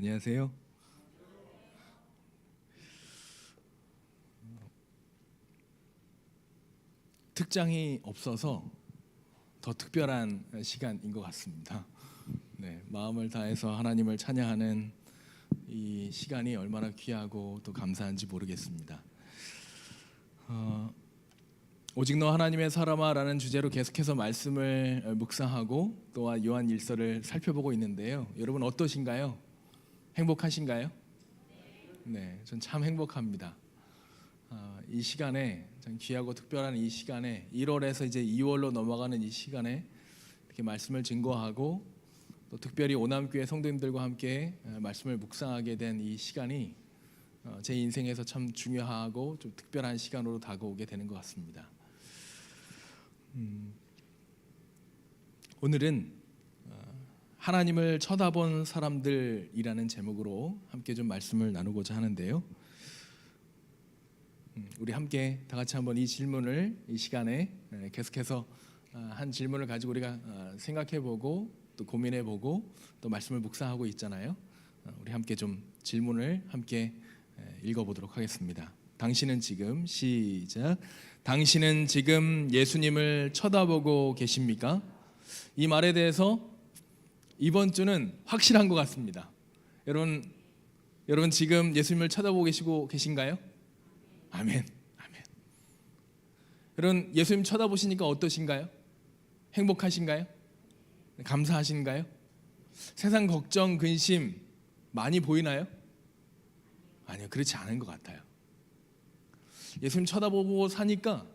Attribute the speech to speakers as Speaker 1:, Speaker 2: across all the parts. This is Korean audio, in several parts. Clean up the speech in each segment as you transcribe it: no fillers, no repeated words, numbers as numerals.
Speaker 1: 안녕하세요. 특장이 없어서 더 특별한 시간인 것 같습니다. 네, 마음을 다해서 하나님을 찬양하는 이 시간이 얼마나 귀하고 또 감사한지 모르겠습니다. 오직 너 하나님의 사람아라는 주제로 계속해서 말씀을 묵상하고 또한 요한일서를 살펴보고 있는데요. 여러분 어떠신가요? 행복하신가요? 네, 전 참 행복합니다. 이 시간에 참 귀하고 특별한 이 시간에 1월에서 이제 2월로 넘어가는 이 시간에 이렇게 말씀을 증거하고 또 특별히 오남교회 성도님들과 함께 말씀을 묵상하게 된 이 시간이 제 인생에서 참 중요하고 좀 특별한 시간으로 다가오게 되는 것 같습니다. 오늘은 하나님을 쳐다본 사람들이라는 제목으로 함께 좀 말씀을 나누고자 하는데요. 우리 함께 다 같이 한번 이 질문을 이 시간에 계속해서 한 질문을 가지고 우리가 생각해보고 또 고민해보고 또 말씀을 묵상하고 있잖아요. 우리 함께 좀 질문을 함께 읽어보도록 하겠습니다. 당신은 지금 시작. 당신은 지금 예수님을 쳐다보고 계십니까? 이 말에 대해서 이번 주는 확실한 것 같습니다. 여러분 지금 예수님을 쳐다보고 계신가요? 아멘. 아멘. 여러분 예수님 쳐다보시니까 어떠신가요? 행복하신가요? 감사하신가요? 세상 걱정, 근심 많이 보이나요? 아니요, 그렇지 않은 것 같아요. 예수님 쳐다보고 사니까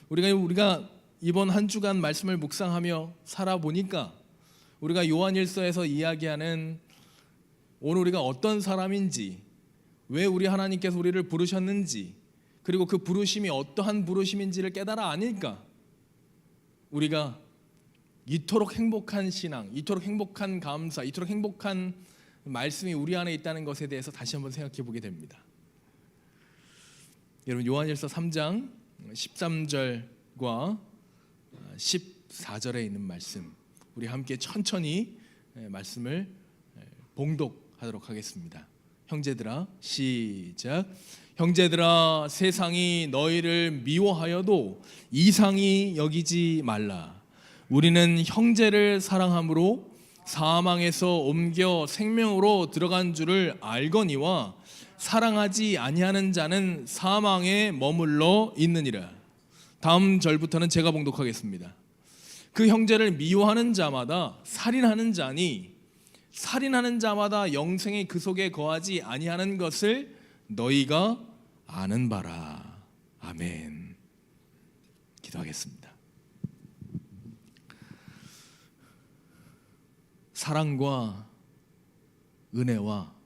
Speaker 1: 우리가 이번 한 주간 말씀을 묵상하며 살아보니까 우리가 요한일서에서 이야기하는 오늘 우리가 어떤 사람인지, 왜 우리 하나님께서 우리를 부르셨는지, 그리고 그 부르심이 어떠한 부르심인지를 깨달아 아니까 우리가 이토록 행복한 신앙, 이토록 행복한 감사, 이토록 행복한 말씀이 우리 안에 있다는 것에 대해서 다시 한번 생각해 보게 됩니다. 여러분 요한일서 3장 13절과 14절에 있는 말씀, 우리 함께 천천히 말씀을 봉독하도록 하겠습니다. 형제들아 시작. 형제들아 세상이 너희를 미워하여도 이상히 여기지 말라. 우리는 형제를 사랑함으로 사망에서 옮겨 생명으로 들어간 줄을 알거니와 사랑하지 아니하는 자는 사망에 머물러 있느니라. 다음 절부터는 제가 봉독하겠습니다. 그 형제를 미워하는 자마다 살인하는 자니 살인하는 자마다 영생이 그 속에 거하지 아니하는 것을 너희가 아는 바라. 아멘. 기도하겠습니다. 사랑과 은혜와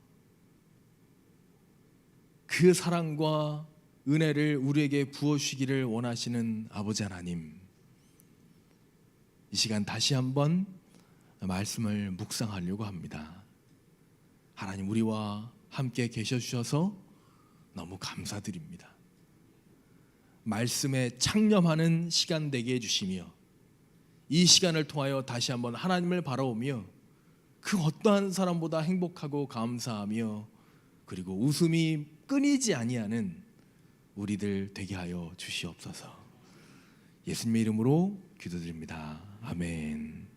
Speaker 1: 그 사랑과 은혜를 우리에게 부어주시기를 원하시는 아버지 하나님, 이 시간 다시 한번 말씀을 묵상하려고 합니다. 하나님 우리와 함께 계셔 주셔서 너무 감사드립니다. 말씀에 창념하는 시간 되게 해주시며 이 시간을 통하여 다시 한번 하나님을 바라보며 그 어떠한 사람보다 행복하고 감사하며 그리고 웃음이 끊이지 아니하는 우리들 되게 하여 주시옵소서. 예수님의 이름으로 기도드립니다. 아멘.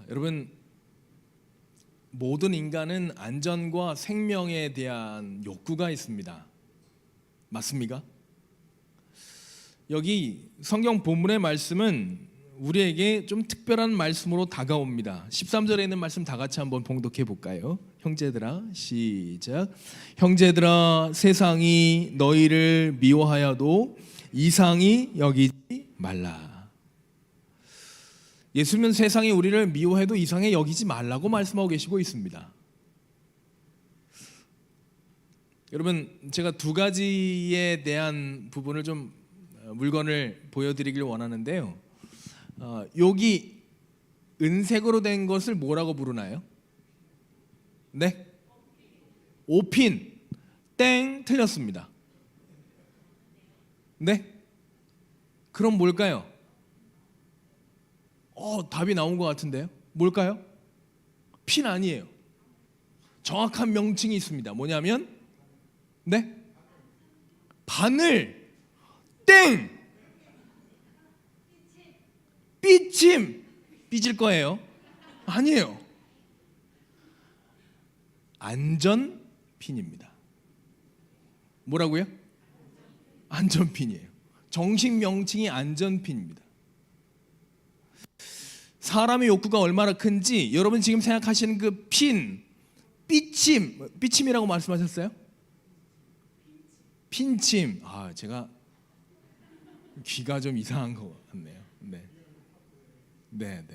Speaker 1: 여러분 모든 인간은 안전과 생명에 대한 욕구가 있습니다. 맞습니까? 여기 성경 본문의 말씀은 우리에게 좀 특별한 말씀으로 다가옵니다. 13절에 있는 말씀 다 같이 한번 봉독해 볼까요? 형제들아 시작. 형제들아 세상이 너희를 미워하여도 이상히 여기지 말라. 예수님은 세상이 우리를 미워해도 이상히 여기지 말라고 말씀하고 계시고 있습니다. 여러분 제가 두 가지에 대한 부분을 좀 물건을 보여드리길 원하는데요. 여기 은색으로 된 것을 뭐라고 부르나요? 네? 오핀. 땡, 틀렸습니다. 네? 그럼 뭘까요? 답이 나온 것 같은데요. 뭘까요? 핀 아니에요. 정확한 명칭이 있습니다. 뭐냐면 네? 바늘, 땡, 삐침, 삐질 거예요. 아니에요. 안전핀입니다. 뭐라고요? 안전핀이에요. 정식 명칭이 안전핀입니다. 사람의 욕구가 얼마나 큰지 여러분 지금 생각하시는 그 핀, 삐침이라고 말씀하셨어요? 핀침. 제가 귀가 좀 이상한 것 같네요. 네.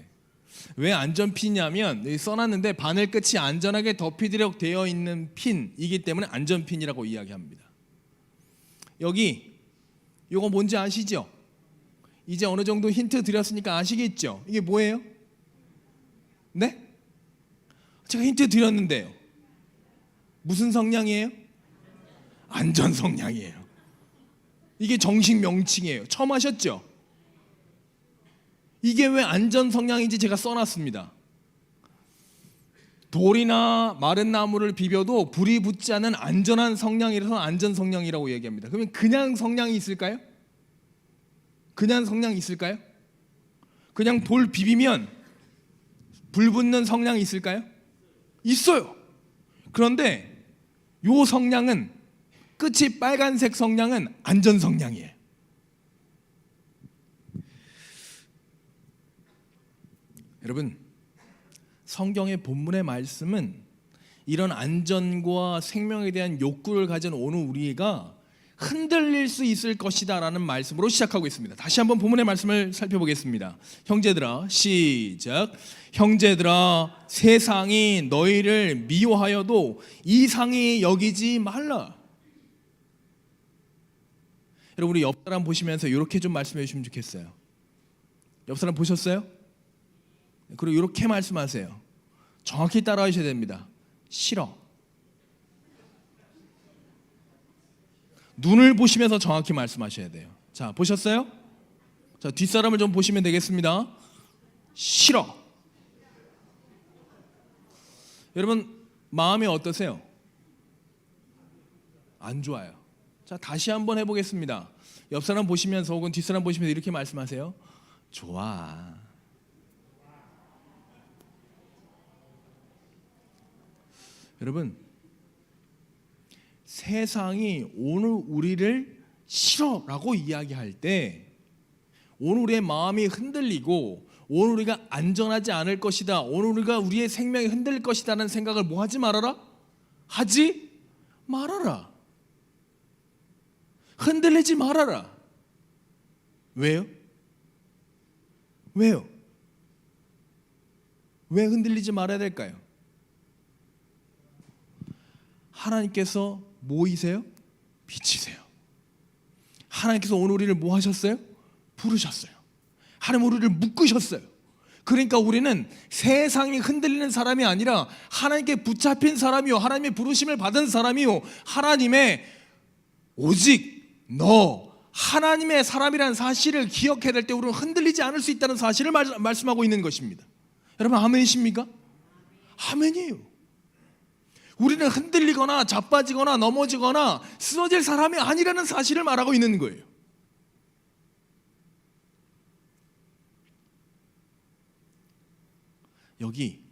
Speaker 1: 왜 안전핀이냐면 여기 써놨는데 바늘 끝이 안전하게 덮이도록 되어 있는 핀이기 때문에 안전핀이라고 이야기합니다. 여기 이거 뭔지 아시죠? 이제 어느 정도 힌트 드렸으니까 아시겠죠? 이게 뭐예요? 네? 제가 힌트 드렸는데요. 무슨 성냥이에요? 안전 성냥이에요. 이게 정식 명칭이에요. 처음 하셨죠? 이게 왜 안전 성냥인지 제가 써놨습니다. 돌이나 마른 나무를 비벼도 불이 붙지 않은 안전한 성냥이라서 안전 성냥이라고 얘기합니다. 그러면 그냥 성냥이 있을까요? 그냥 성냥이 있을까요? 그냥 돌 비비면 불 붙는 성냥이 있을까요? 있어요. 그런데 요 성냥은 끝이 빨간색 성냥은 안전 성냥이에요. 여러분, 성경의 본문의 말씀은 이런 안전과 생명에 대한 욕구를 가진 오늘 우리가 흔들릴 수 있을 것이다 라는 말씀으로 시작하고 있습니다. 다시 한번 본문의 말씀을 살펴보겠습니다. 형제들아, 시작. 형제들아, 세상이 너희를 미워하여도 이상히 여기지 말라. 여러분, 우리 옆 사람 보시면서 이렇게 좀 말씀해 주시면 좋겠어요. 옆 사람 보셨어요? 그리고 이렇게 말씀하세요. 정확히 따라하셔야 됩니다. 싫어. 눈을 보시면서 정확히 말씀하셔야 돼요. 자, 보셨어요? 자, 뒷사람을 좀 보시면 되겠습니다. 싫어. 여러분, 마음이 어떠세요? 안 좋아요. 자, 다시 한번 해보겠습니다. 옆 사람 보시면서 혹은 뒷사람 보시면서 이렇게 말씀하세요. 좋아. 여러분, 세상이 오늘 우리를 싫어라고 이야기할 때 오늘 우리의 마음이 흔들리고 오늘 우리가 안전하지 않을 것이다, 오늘 우리가 우리의 생명이 흔들릴 것이다라는 생각을 뭐 하지 말아라? 하지 말아라. 흔들리지 말아라. 왜요? 왜요? 왜 흔들리지 말아야 될까요? 하나님께서 뭐이세요? 빛이세요. 하나님께서 오늘 우리를 뭐 하셨어요? 부르셨어요. 하나님 우리를 묶으셨어요. 그러니까 우리는 세상이 흔들리는 사람이 아니라 하나님께 붙잡힌 사람이요, 하나님의 부르심을 받은 사람이요, 하나님의 오직 너 하나님의 사람이라는 사실을 기억해야 될 때 우리는 흔들리지 않을 수 있다는 사실을 말씀하고 있는 것입니다. 여러분, 아멘이십니까? 아멘이에요. 우리는 흔들리거나 자빠지거나 넘어지거나 쓰러질 사람이 아니라는 사실을 말하고 있는 거예요. 여기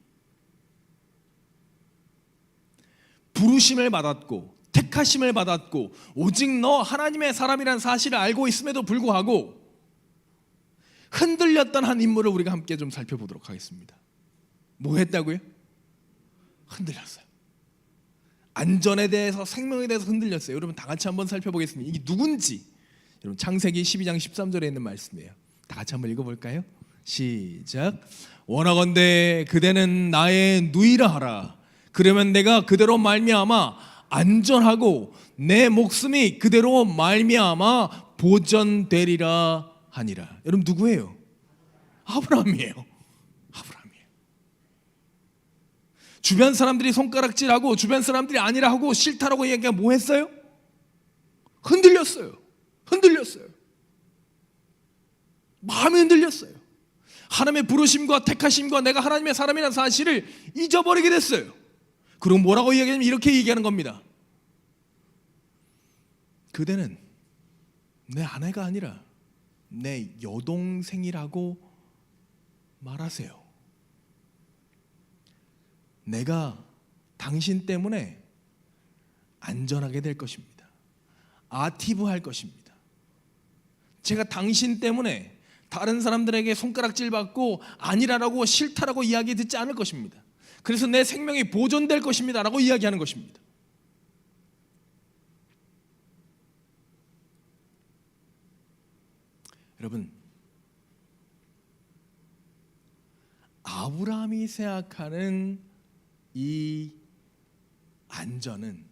Speaker 1: 부르심을 받았고 택하심을 받았고 오직 너 하나님의 사람이라는 사실을 알고 있음에도 불구하고 흔들렸던 한 인물을 우리가 함께 좀 살펴보도록 하겠습니다. 뭐 했다고요? 흔들렸어요. 안전에 대해서, 생명에 대해서 흔들렸어요. 여러분, 다 같이 한번 살펴보겠습니다. 이게 누군지. 여러분, 창세기 12장 13절에 있는 말씀이에요. 다 같이 한번 읽어볼까요? 시작. 원하건대 그대는 나의 누이라 하라. 그러면 내가 그대로 말미암아 안전하고 내 목숨이 그대로 말미암아 보전되리라 하니라. 여러분, 누구예요? 아브라함이에요. 아브라함이에요. 주변 사람들이 손가락질하고 주변 사람들이 아니라 하고 싫다라고 얘기하면 뭐 했어요? 흔들렸어요. 흔들렸어요. 마음이 흔들렸어요. 하나님의 부르심과 택하심과 내가 하나님의 사람이라는 사실을 잊어버리게 됐어요. 그리고 뭐라고 이야기하냐면 이렇게 얘기하는 겁니다. 그대는 내 아내가 아니라 내 여동생이라고 말하세요. 내가 당신 때문에 안전하게 될 것입니다. 아티브할 것입니다. 제가 당신 때문에 다른 사람들에게 손가락질 받고 아니라라고 싫다라고 이야기 듣지 않을 것입니다. 그래서 내 생명이 보존될 것입니다 라고 이야기하는 것입니다. 여러분, 아브라함이 생각하는 이 안전은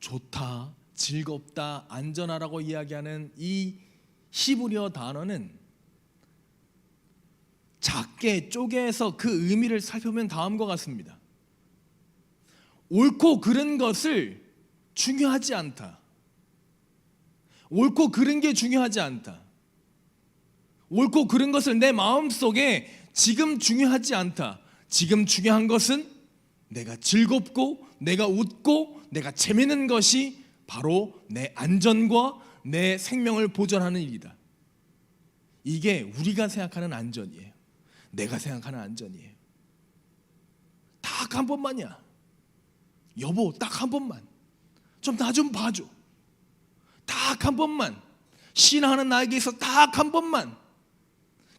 Speaker 1: 좋다, 즐겁다, 안전하라고 이야기하는 이 히브리어 단어는 작게 쪼개서 그 의미를 살펴보면 다음과 같습니다. 옳고 그른 것을 중요하지 않다. 옳고 그른 게 중요하지 않다. 옳고 그른 것을 내 마음속에 지금 중요하지 않다. 지금 중요한 것은 내가 즐겁고 내가 웃고 내가 재미있는 것이 바로 내 안전과 내 생명을 보존하는 일이다. 이게 우리가 생각하는 안전이에요. 내가 생각하는 안전이에요. 딱 한 번만이야. 여보, 딱 한 번만. 좀 나 좀 봐줘. 딱 한 번만. 신하는 나에게 있어 딱 한 번만.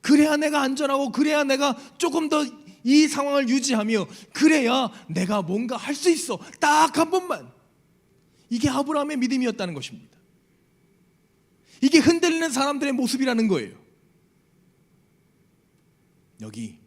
Speaker 1: 그래야 내가 안전하고 그래야 내가 조금 더 이 상황을 유지하며 그래야 내가 뭔가 할 수 있어. 딱 한 번만. 이게 아브라함의 믿음이었다는 것입니다. 이게 흔들리는 사람들의 모습이라는 거예요. 여기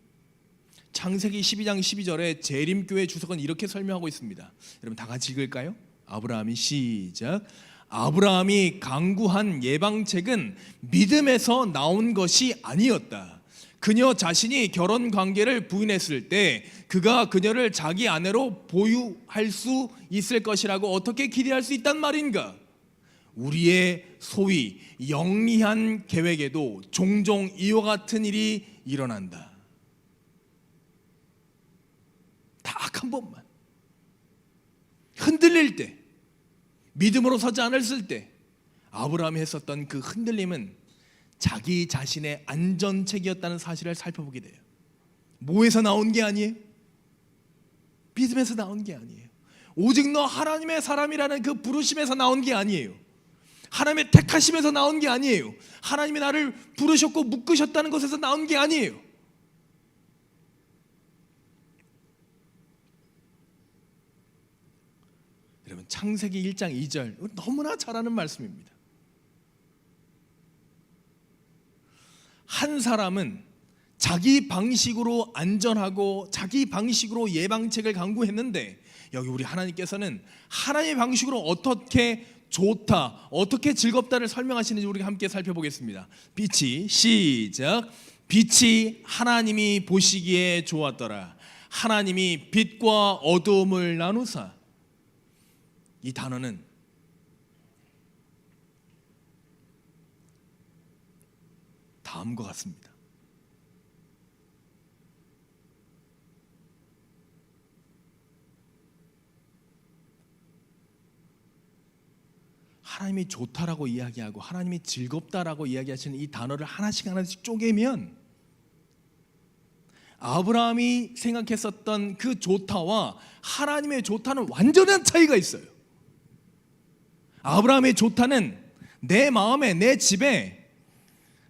Speaker 1: 창세기 12장 12절에 재림교회 주석은 이렇게 설명하고 있습니다. 여러분 다 같이 읽을까요? 아브라함이 시작. 아브라함이 강구한 예방책은 믿음에서 나온 것이 아니었다. 그녀 자신이 결혼 관계를 부인했을 때 그가 그녀를 자기 아내로 보유할 수 있을 것이라고 어떻게 기대할 수 있단 말인가? 우리의 소위 영리한 계획에도 종종 이와 같은 일이 일어난다. 딱 한 번만. 흔들릴 때, 믿음으로 서지 않았을 때 아브라함이 했었던 그 흔들림은 자기 자신의 안전책이었다는 사실을 살펴보게 돼요. 뭐에서 나온 게 아니에요? 믿음에서 나온 게 아니에요. 오직 너 하나님의 사람이라는 그 부르심에서 나온 게 아니에요. 하나님의 택하심에서 나온 게 아니에요. 하나님이 나를 부르셨고 묶으셨다는 것에서 나온 게 아니에요. 여러분 창세기 1장 2절 너무나 잘 아는 말씀입니다. 한 사람은 자기 방식으로 안전하고 자기 방식으로 예방책을 강구했는데 여기 우리 하나님께서는 하나님의 방식으로 어떻게 좋다, 어떻게 즐겁다를 설명하시는지 우리가 함께 살펴보겠습니다. 빛이 시작. 빛이 하나님이 보시기에 좋았더라. 하나님이 빛과 어두움을 나누사. 이 단어는 다음과 같습니다. 하나님이 좋다라고 이야기하고 하나님이 즐겁다라고 이야기하시는 이 단어를 하나씩 하나씩 쪼개면 아브라함이 생각했었던 그 좋다와 하나님의 좋다는 완전한 차이가 있어요. 아브라함의 좋다는 내 마음에 내 집에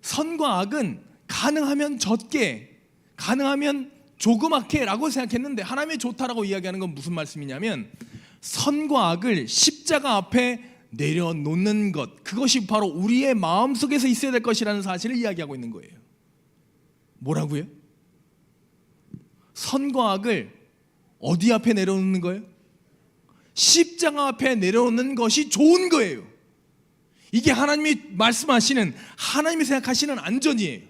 Speaker 1: 선과 악은 가능하면 적게, 가능하면 조그맣게 라고 생각했는데 하나님의 좋다라고 이야기하는 건 무슨 말씀이냐면 선과 악을 십자가 앞에 내려놓는 것, 그것이 바로 우리의 마음속에서 있어야 될 것이라는 사실을 이야기하고 있는 거예요. 뭐라고요? 선과 악을 어디 앞에 내려놓는 거예요? 십자가 앞에 내려놓는 것이 좋은 거예요. 이게 하나님이 말씀하시는, 하나님이 생각하시는 안전이에요.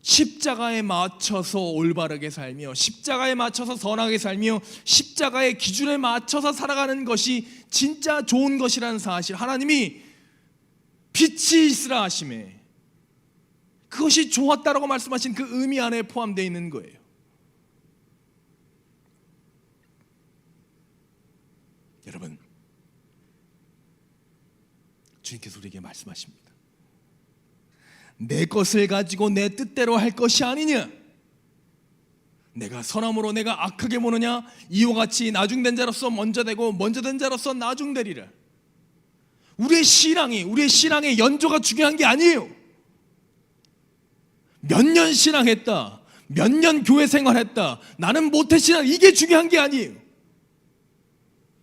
Speaker 1: 십자가에 맞춰서 올바르게 살며 십자가에 맞춰서 선하게 살며 십자가의 기준에 맞춰서 살아가는 것이 진짜 좋은 것이라는 사실, 하나님이 빛이 있으라 하심에 그것이 좋았다라고 말씀하신 그 의미 안에 포함되어 있는 거예요. 여러분, 주님께서 우리에게 말씀하십니다. 내 것을 가지고 내 뜻대로 할 것이 아니냐, 내가 선함으로 내가 악하게 보느냐, 이와 같이 나중된 자로서 먼저 되고 먼저 된 자로서 나중되리라. 우리의 신앙의 연조가 중요한 게 아니에요. 몇 년 신앙했다, 몇 년 교회 생활했다, 나는 모태신앙, 이게 중요한 게 아니에요.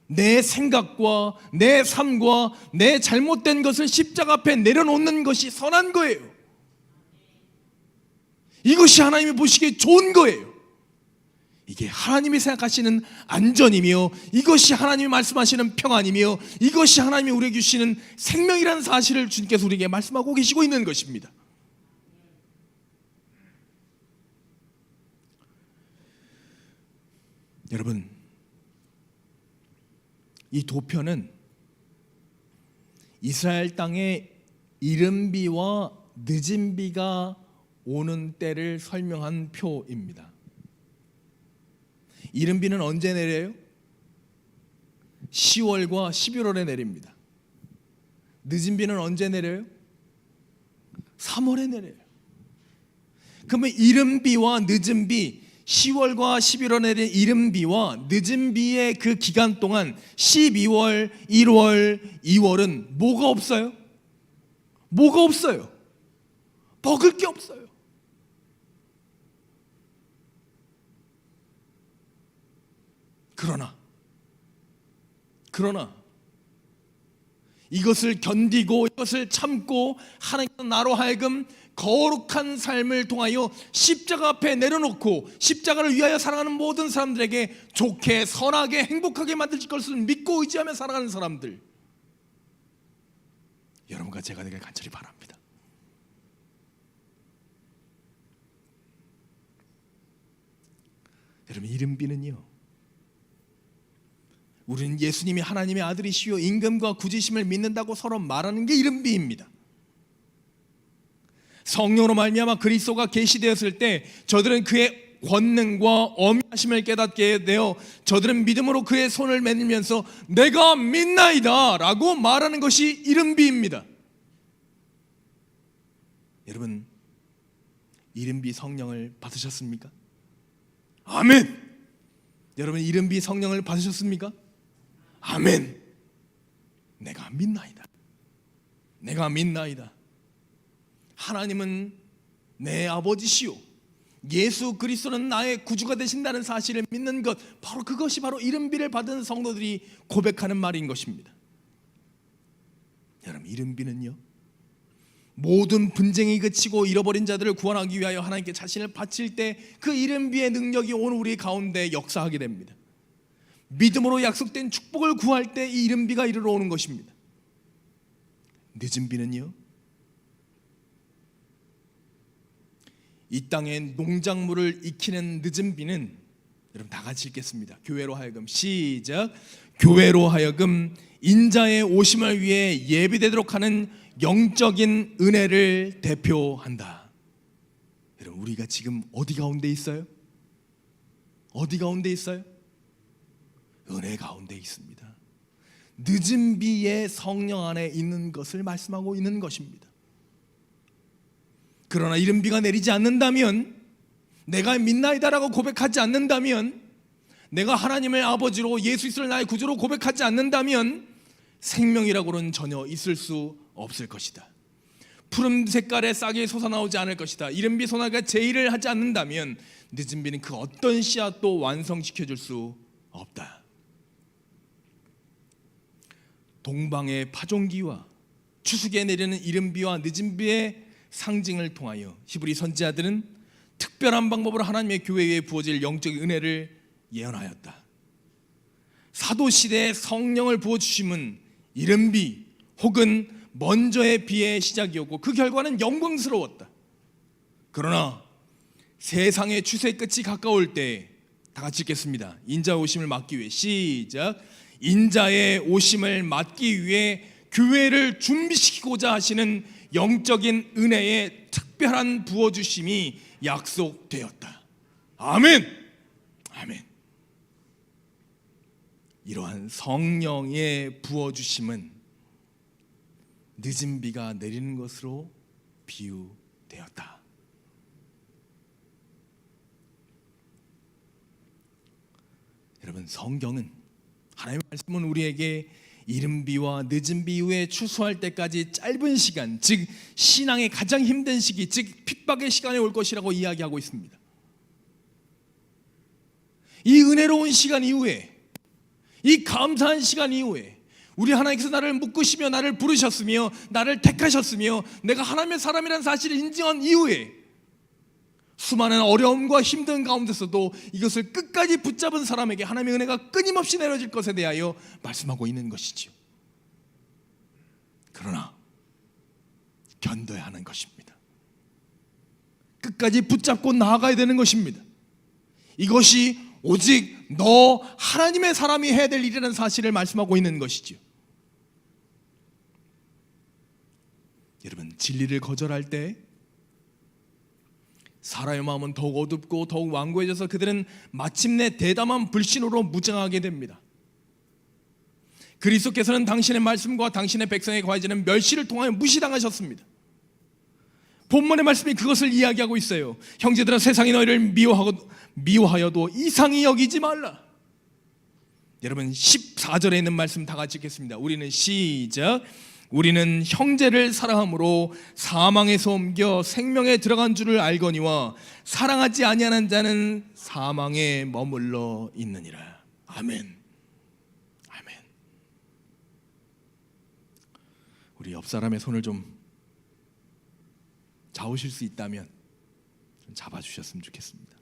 Speaker 1: 내 생각과 내 삶과 내 잘못된 것을 십자가 앞에 내려놓는 것이 선한 거예요. 이것이 하나님이 보시기에 좋은 거예요. 이게 하나님이 생각하시는 안전이며, 이것이 하나님이 말씀하시는 평안이며, 이것이 하나님이 우리에게 주시는 생명이라는 사실을 주님께서 우리에게 말씀하고 계시고 있는 것입니다. 여러분, 이 도표는 이스라엘 땅에 이른 비와 늦은 비가 오는 때를 설명한 표입니다. 이른 비는 언제 내려요? 10월과 11월에 내립니다. 늦은 비는 언제 내려요? 3월에 내려요. 그러면 이른 비와 늦은 비, 10월과 11월에 내린 이른 비와 늦은 비의 그 기간 동안 12월, 1월, 2월은 뭐가 없어요? 뭐가 없어요? 먹을 게 없어요. 그러나 이것을 견디고 이것을 참고 하나님께서 나로 하여금 거룩한 삶을 통하여 십자가 앞에 내려놓고 십자가를 위하여 살아가는 모든 사람들에게 좋게, 선하게, 행복하게 만들 것을 믿고 의지하며 살아가는 사람들, 여러분과 제가 되길 간절히 바랍니다. 여러분, 이른 비는요, 우리는 예수님이 하나님의 아들이시요 임금과 구주심을 믿는다고 서로 말하는 게 이른 비입니다. 성령으로 말미암아 그리스도가 계시되었을 때 저들은 그의 권능과 어미하심을 깨닫게 되어 저들은 믿음으로 그의 손을 매들면서 내가 믿나이다 라고 말하는 것이 이른 비입니다. 여러분, 이른 비 성령을 받으셨습니까? 아멘. 여러분, 이른 비 성령을 받으셨습니까? 아멘. 내가 믿나이다. 내가 믿나이다. 하나님은 내 아버지시오, 예수 그리스도는 나의 구주가 되신다는 사실을 믿는 것, 바로 그것이 바로 이른 비를 받은 성도들이 고백하는 말인 것입니다. 여러분, 이른 비는요, 모든 분쟁이 그치고 잃어버린 자들을 구원하기 위하여 하나님께 자신을 바칠 때 그 이른 비의 능력이 오늘 우리 가운데 역사하게 됩니다. 믿음으로 약속된 축복을 구할 때 이 이른 비가 이르러 오는 것입니다. 늦은 비는요, 이 땅의 농작물을 익히는 늦은 비는, 여러분 다 같이 읽겠습니다. 교회로 하여금, 시작. 교회로 하여금 인자의 오심을 위해 예비되도록 하는 영적인 은혜를 대표한다. 여러분, 우리가 지금 어디 가운데 있어요? 어디 가운데 있어요? 은혜 가운데 있습니다. 늦은 비의 성령 안에 있는 것을 말씀하고 있는 것입니다. 그러나 이른 비가 내리지 않는다면, 내가 믿나이다라고 고백하지 않는다면, 내가 하나님의 아버지로 예수 그리스도를 나의 구주로 고백하지 않는다면 생명이라고는 전혀 있을 수 없을 것이다. 푸른 색깔의 싹이 솟아나오지 않을 것이다. 이른 비 소나기가 제의를 하지 않는다면 늦은 비는 그 어떤 씨앗도 완성시켜줄 수 없다. 동방의 파종기와 추수기에 내리는 이른 비와 늦은 비의 상징을 통하여 히브리 선지자들은 특별한 방법으로 하나님의 교회에 부어질 영적인 은혜를 예언하였다. 사도시대에 성령을 부어주심은 이른 비 혹은 먼저의 비의 시작이었고 그 결과는 영광스러웠다. 그러나 세상의 추세의 끝이 가까울 때, 다 같이 읽겠습니다. 인자의 오심을 막기 위해, 시작. 인자의 오심을 막기 위해 교회를 준비시키고자 하시는 영적인 은혜의 특별한 부어주심이 약속되었다. 아멘. 아멘. 이러한 성령의 부어주심은 늦은 비가 내리는 것으로 비유되었다. 여러분, 성경은, 하나님의 말씀은 우리에게 이른 비와 늦은 비 이후에 추수할 때까지 짧은 시간, 즉 신앙의 가장 힘든 시기, 즉 핍박의 시간이 올 것이라고 이야기하고 있습니다. 이 은혜로운 시간 이후에, 이 감사한 시간 이후에 우리 하나님께서 나를 묶으시며 나를 부르셨으며 나를 택하셨으며 내가 하나님의 사람이라는 사실을 인정한 이후에 수많은 어려움과 힘든 가운데서도 이것을 끝까지 붙잡은 사람에게 하나님의 은혜가 끊임없이 내려질 것에 대하여 말씀하고 있는 것이지요. 그러나 견뎌야 하는 것입니다. 끝까지 붙잡고 나아가야 되는 것입니다. 이것이 오직 너 하나님의 사람이 해야 될 일이라는 사실을 말씀하고 있는 것이지요. 여러분, 진리를 거절할 때 사람의 마음은 더욱 어둡고 더욱 완고해져서 그들은 마침내 대담한 불신으로 무장하게 됩니다. 그리스도께서는 당신의 말씀과 당신의 백성에 가해지는 멸시를 통하여 무시당하셨습니다. 본문의 말씀이 그것을 이야기하고 있어요. 형제들아, 세상이 너희를 미워하여도 이상히 여기지 말라. 여러분, 14절에 있는 말씀 다 같이 읽겠습니다. 우리는 시작. 우리는 형제를 사랑함으로 사망에서 옮겨 생명에 들어간 줄을 알거니와 사랑하지 아니하는 자는 사망에 머물러 있느니라. 아멘. 아멘. 우리 옆 사람의 손을 좀 잡으실 수 있다면 좀 잡아주셨으면 좋겠습니다.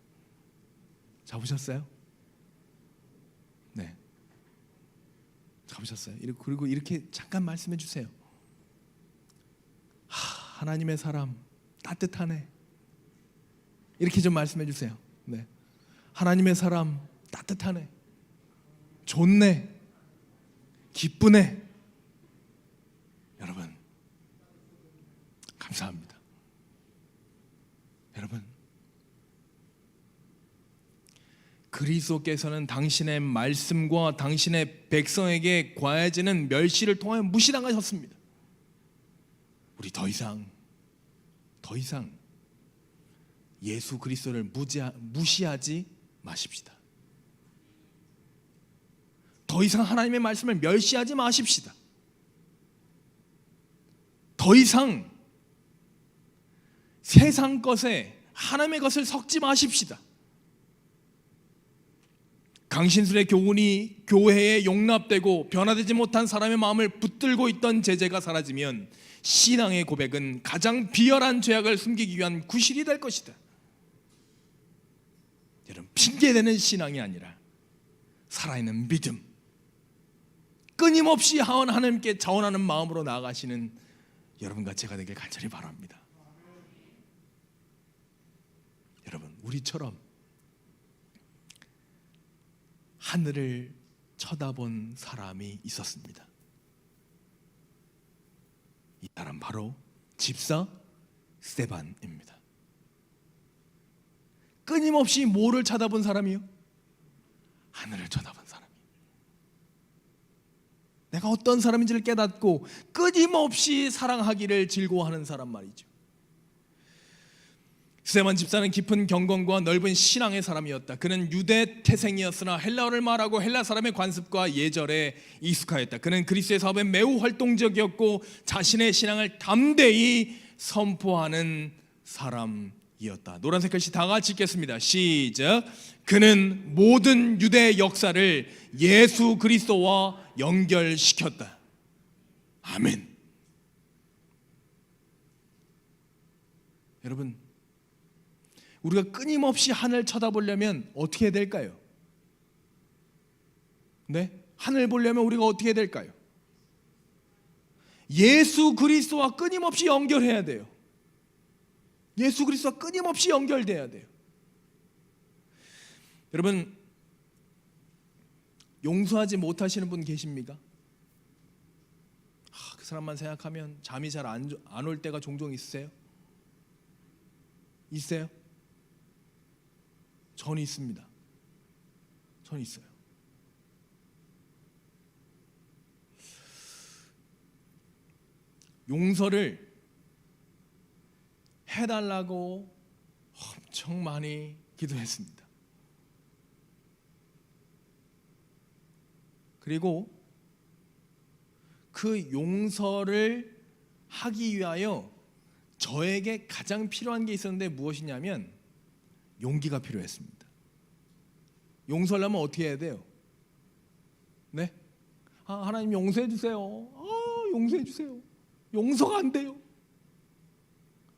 Speaker 1: 잡으셨어요? 네. 잡으셨어요? 그리고 이렇게 잠깐 말씀해 주세요. 하나님의 사람 따뜻하네. 이렇게 좀 말씀해 주세요. 네. 하나님의 사람 따뜻하네. 좋네. 기쁘네. 여러분, 감사합니다. 여러분, 그리스도께서는 당신의 말씀과 당신의 백성에게 과해지는 멸시를 통하여 무시당하셨습니다. 우리 더 이상 예수 그리스도를 무시하지 마십시다. 더 이상 하나님의 말씀을 멸시하지 마십시다. 더 이상 세상 것에 하나님의 것을 섞지 마십시다. 강신술의 교훈이 교회에 용납되고 변화되지 못한 사람의 마음을 붙들고 있던 제재가 사라지면 신앙의 고백은 가장 비열한 죄악을 숨기기 위한 구실이 될 것이다. 여러분, 핑계대는 신앙이 아니라 살아있는 믿음, 끊임없이 하나님께 자원하는 마음으로 나아가시는 여러분과 제가 되길 간절히 바랍니다. 여러분, 우리처럼 하늘을 쳐다본 사람이 있었습니다. 이 사람 바로 집사 스데반입니다. 끊임없이 뭐를 쳐다본 사람이요? 하늘을 쳐다본 사람이. 내가 어떤 사람인지를 깨닫고 끊임없이 사랑하기를 즐거워하는 사람 말이죠. 스데반 집사는 깊은 경건과 넓은 신앙의 사람이었다. 그는 유대 태생이었으나 헬라어를 말하고 헬라 사람의 관습과 예절에 익숙하였다. 그는 그리스도의 사업에 매우 활동적이었고 자신의 신앙을 담대히 선포하는 사람이었다. 노란색 글씨 다 같이 읽겠습니다. 시작. 그는 모든 유대 역사를 예수 그리스도와 연결시켰다. 아멘. 여러분, 우리가 끊임없이 하늘 쳐다보려면 어떻게 해야 될까요? 네? 하늘 보려면 우리가 어떻게 해야 될까요? 예수 그리스도와 끊임없이 연결해야 돼요. 예수 그리스도와 끊임없이 연결돼야 돼요. 여러분, 용서하지 못하시는 분 계십니까? 그 사람만 생각하면 잠이 잘 안 올 때가 종종 있으세요? 있어요? 저는 있습니다. 저는 있어요. 용서를 해달라고 엄청 많이 기도했습니다. 그리고 그 용서를 하기 위하여 저에게 가장 필요한 게 있었는데 무엇이냐면 용기가 필요했습니다. 용서를 하면 어떻게 해야 돼요? 네? 하나님 용서해 주세요. 용서해 주세요. 용서가 안 돼요.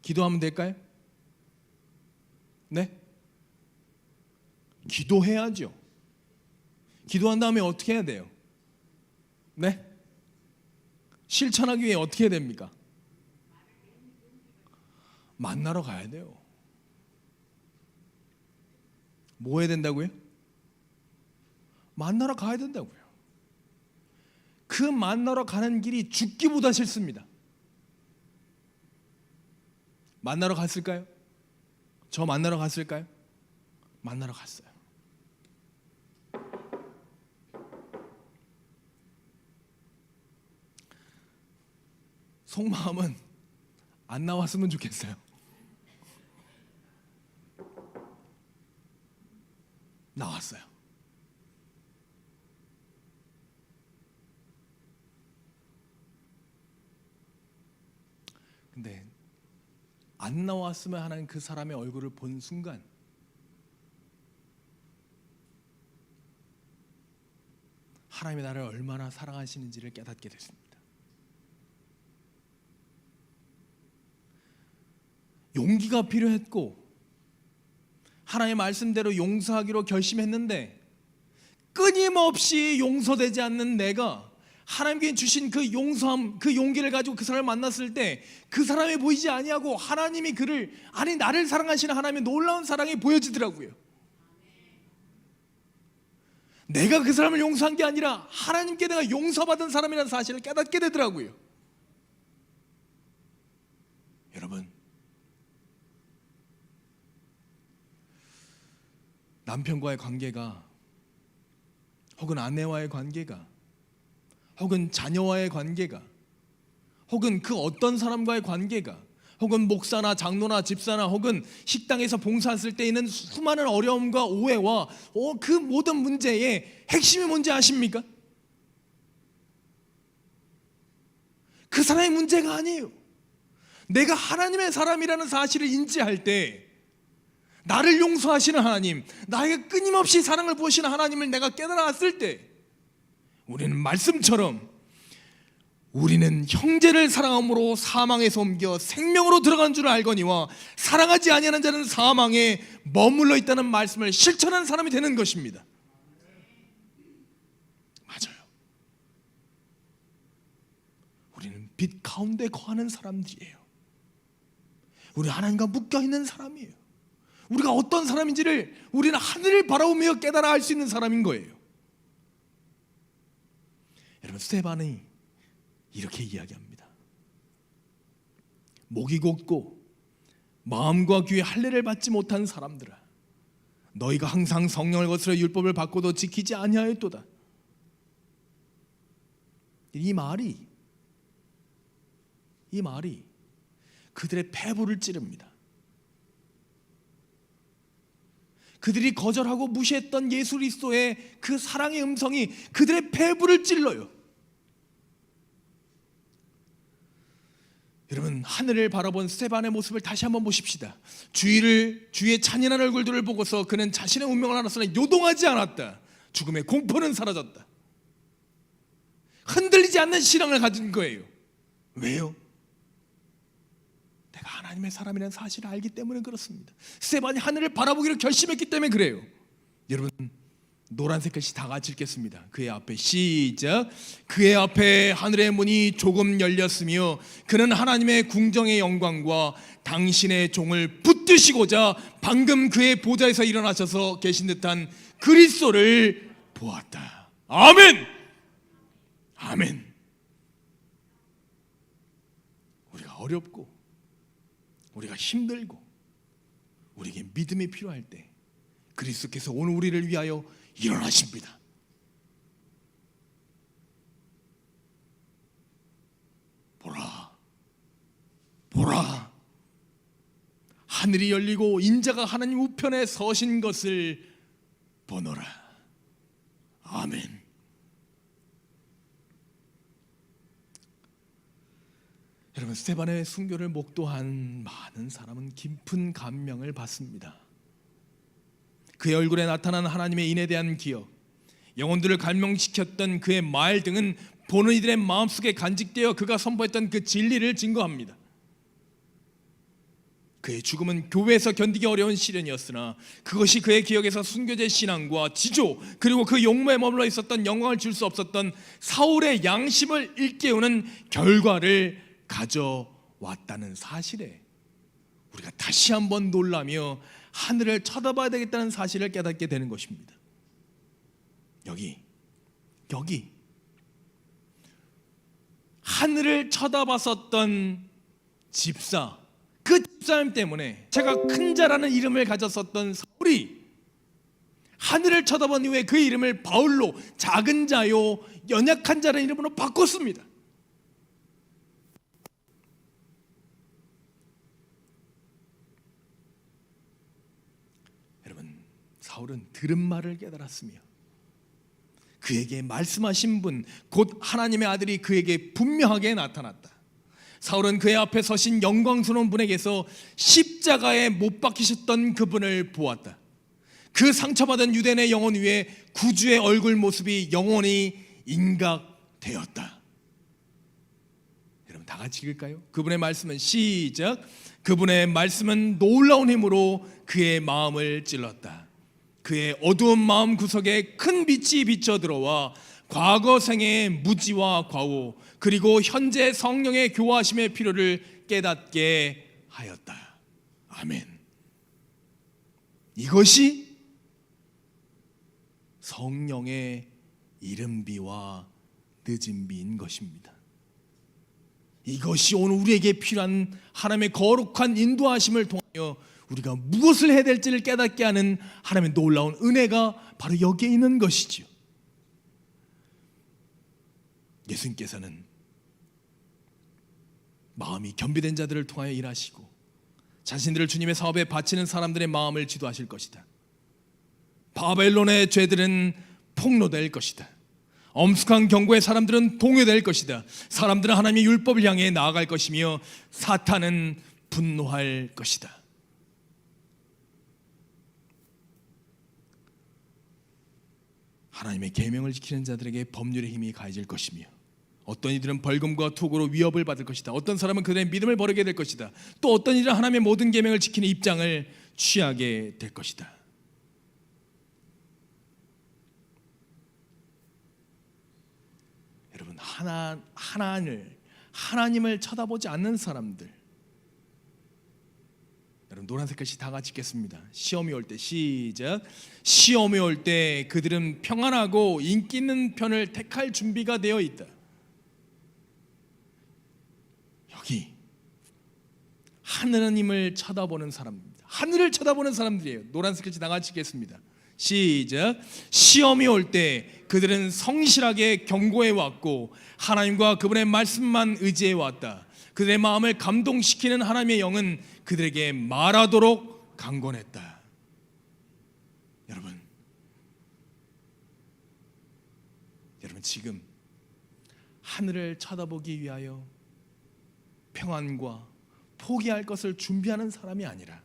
Speaker 1: 기도하면 될까요? 네? 기도해야죠. 기도한 다음에 어떻게 해야 돼요? 네? 실천하기 위해 어떻게 해야 됩니까? 만나러 가야 돼요. 뭐 해야 된다고요? 만나러 가야 된다고요. 그 만나러 가는 길이 죽기보다 싫습니다. 만나러 갔을까요? 저 만나러 갔을까요? 만나러 갔어요. 속마음은 안 나왔으면 좋겠어요. 나왔어요. 근데 안 나왔으면 하는 그 사람의 얼굴을 본 순간 하나님이 나를 얼마나 사랑하시는지를 깨닫게 됐습니다. 용기가 필요했고 하나님의 말씀대로 용서하기로 결심했는데 끊임없이 용서되지 않는 내가 하나님께 주신 그 용서함, 그 용기를 가지고 그 사람을 만났을 때 그 사람이 보이지 아니하고 하나님이 나를 사랑하시는 하나님의 놀라운 사랑이 보여지더라고요. 내가 그 사람을 용서한 게 아니라 하나님께 내가 용서받은 사람이라는 사실을 깨닫게 되더라고요. 여러분, 남편과의 관계가, 혹은 아내와의 관계가, 혹은 자녀와의 관계가, 혹은 그 어떤 사람과의 관계가, 혹은 목사나 장로나 집사나 혹은 식당에서 봉사했을 때 있는 수많은 어려움과 오해와 그 모든 문제의 핵심이 뭔지 아십니까? 그 사람의 문제가 아니에요. 내가 하나님의 사람이라는 사실을 인지할 때 나를 용서하시는 하나님, 나에게 끊임없이 사랑을 부으시는 하나님을 내가 깨달았을 때 우리는 말씀처럼 우리는 형제를 사랑함으로 사망에서 옮겨 생명으로 들어간 줄 알거니와 사랑하지 아니하는 자는 사망에 머물러 있다는 말씀을 실천하는 사람이 되는 것입니다. 맞아요. 우리는 빛 가운데 거하는 사람들이에요. 우리 하나님과 묶여있는 사람이에요. 우리가 어떤 사람인지를 우리는 하늘을 바라보며 깨달아 알 수 있는 사람인 거예요. 여러분, 스데반이 이렇게 이야기합니다. 목이 곧고 마음과 귀에 할례를 받지 못한 사람들아, 너희가 항상 성령을 거스려 율법을 받고도 지키지 아니하였도다. 이 말이 그들의 폐부를 찌릅니다. 그들이 거절하고 무시했던 예수 그리스도의 그 사랑의 음성이 그들의 폐부를 찔러요. 여러분, 하늘을 바라본 스데반의 모습을 다시 한번 보십시다. 주위의 찬인한 얼굴들을 보고서 그는 자신의 운명을 알았으나 요동하지 않았다. 죽음의 공포는 사라졌다. 흔들리지 않는 신앙을 가진 거예요. 왜요? 내가 하나님의 사람이라는 사실을 알기 때문에 그렇습니다. 스데반이 하늘을 바라보기를 결심했기 때문에 그래요. 여러분, 노란색 글씨 다 같이 읽겠습니다. 그의 앞에, 시작. 그의 앞에 하늘의 문이 조금 열렸으며 그는 하나님의 궁정의 영광과 당신의 종을 붙드시고자 방금 그의 보좌에서 일어나셔서 계신 듯한 그리스도를 보았다. 아멘. 아멘. 어렵고 우리가 힘들고 우리에게 믿음이 필요할 때 그리스도께서 오늘 우리를 위하여 일어나십니다. 보라, 보라, 하늘이 열리고 인자가 하나님 우편에 서신 것을 보노라. 아멘. 여러분, 스데반의 순교를 목도한 많은 사람은 깊은 감명을 받습니다. 그의 얼굴에 나타난 하나님의 인에 대한 기억, 영혼들을 갈망시켰던 그의 말 등은 보는 이들의 마음속에 간직되어 그가 선포했던 그 진리를 증거합니다. 그의 죽음은 교회에서 견디기 어려운 시련이었으나 그것이 그의 기억에서 순교제 신앙과 지조 그리고 그 용모에 머물러 있었던 영광을 줄 수 없었던 사울의 양심을 일깨우는 결과를 가져왔다는 사실에 우리가 다시 한번 놀라며 하늘을 쳐다봐야 되겠다는 사실을 깨닫게 되는 것입니다. 여기 하늘을 쳐다봤었던 집사, 그 집사님 때문에 제가 큰 자라는 이름을 가졌었던 사울이 하늘을 쳐다본 이후에 그 이름을 바울로 작은 자요 연약한 자라는 이름으로 바꿨습니다. 여러분, 사울은 들은 말을 깨달았으며 그에게 말씀하신 분, 곧 하나님의 아들이 그에게 분명하게 나타났다. 사울은 그의 앞에 서신 영광스러운 분에게서 십자가에 못 박히셨던 그분을 보았다. 그 상처받은 유대인의 영혼 위에 구주의 얼굴 모습이 영원히 인각되었다. 여러분, 다 같이 읽을까요? 그분의 말씀은 시작. 그분의 말씀은 놀라운 힘으로 그의 마음을 찔렀다. 그의 어두운 마음 구석에 큰 빛이 비쳐 들어와 과거 생의 무지와 과오 그리고 현재 성령의 교화심의 필요를 깨닫게 하였다. 아멘. 이것이 성령의 이른비와 늦은비인 것입니다. 이것이 오늘 우리에게 필요한 하나님의 거룩한 인도하심을 통하여 우리가 무엇을 해야 될지를 깨닫게 하는 하나님의 놀라운 은혜가 바로 여기에 있는 것이지요. 예수님께서는 마음이 겸비된 자들을 통하여 일하시고 자신들을 주님의 사업에 바치는 사람들의 마음을 지도하실 것이다. 바벨론의 죄들은 폭로될 것이다. 엄숙한 경고의 사람들은 동요될 것이다. 사람들은 하나님의 율법을 향해 나아갈 것이며 사탄은 분노할 것이다. 하나님의 계명을 지키는 자들에게 법률의 힘이 가해질 것이며 어떤 이들은 벌금과 투고로 위협을 받을 것이다. 어떤 사람은 그들의 믿음을 버리게 될 것이다. 또 어떤 이들은 하나님의 모든 계명을 지키는 입장을 취하게 될 것이다. 여러분, 하나님을 쳐다보지 않는 사람들, 여러분 노란색 글씨 다 같이 읽겠습니다. 시험이 올 때 시작. 시험이 올 때 그들은 평안하고 인기 있는 편을 택할 준비가 되어 있다. 여기 하느님을 쳐다보는 사람입니다. 하늘을 쳐다보는 사람들이에요. 노란색 글씨 다 같이 읽겠습니다. 시작. 시험이 올 때 그들은 성실하게 경고해 왔고 하나님과 그분의 말씀만 의지해 왔다. 그들의 마음을 감동시키는 하나님의 영은 그들에게 말하도록 강권했다. 여러분 지금 하늘을 쳐다보기 위하여 평안과 포기할 것을 준비하는 사람이 아니라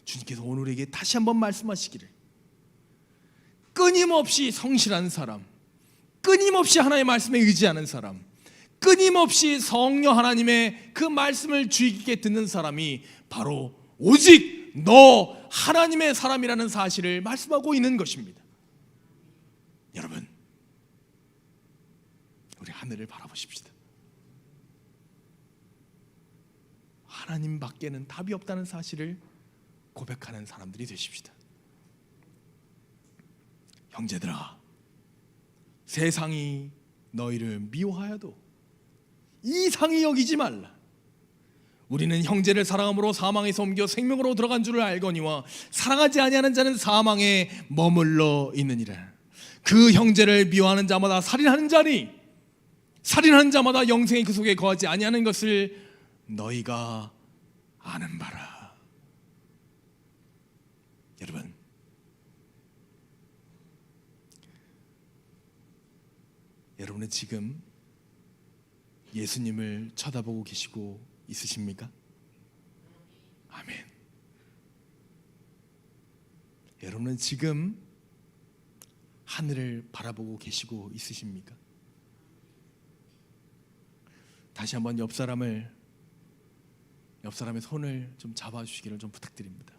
Speaker 1: 주님께서 오늘에게 다시 한번 말씀하시기를 끊임없이 성실한 사람, 끊임없이 하나님의 말씀에 의지하는 사람, 끊임없이 성령 하나님의 그 말씀을 주의 깊게 듣는 사람이 바로 오직 너 하나님의 사람이라는 사실을 말씀하고 있는 것입니다. 여러분, 우리 하늘을 바라보십시다. 하나님 밖에는 답이 없다는 사실을 고백하는 사람들이 되십시다. 형제들아, 세상이 너희를 미워하여도 이상히 여기지 말라. 우리는 형제를 사랑함으로 사망에서 옮겨 생명으로 들어간 줄을 알거니와 사랑하지 아니하는 자는 사망에 머물러 있느니라. 그 형제를 미워하는 자마다 살인하는 자니 살인하는 자마다 영생이 그 속에 거하지 아니하는 것을 너희가 아는 바라. 여러분, 여러분은 지금 예수님을 쳐다보고 계시고 있으십니까? 아멘. 여러분은 지금 하늘을 바라보고 계시고 있으십니까? 다시 한번 옆 사람의 손을 좀 잡아주시기를 좀 부탁드립니다.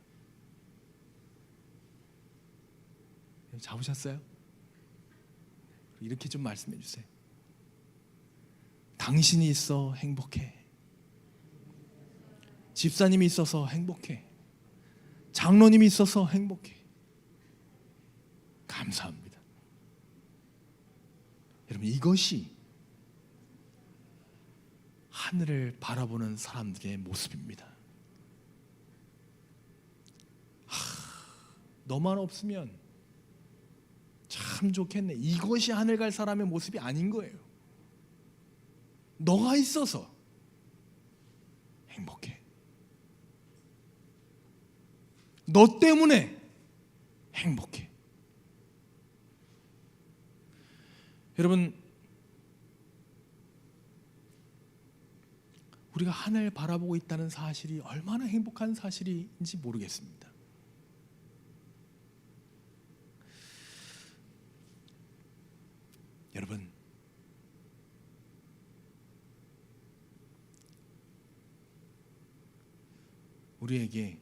Speaker 1: 잡으셨어요? 이렇게 좀 말씀해 주세요. 당신이 있어 행복해. 집사님이 있어서 행복해. 장로님이 있어서 행복해. 감사합니다. 여러분, 이것이 하늘을 바라보는 사람들의 모습입니다. 너만 없으면 참 좋겠네. 이것이 하늘 갈 사람의 모습이 아닌 거예요. 너가 있어서 행복해. 너 때문에 행복해. 여러분, 우리가 하늘 바라보고 있다는 사실이 얼마나 행복한 사실인지 모르겠습니다. 여러분, 우리에게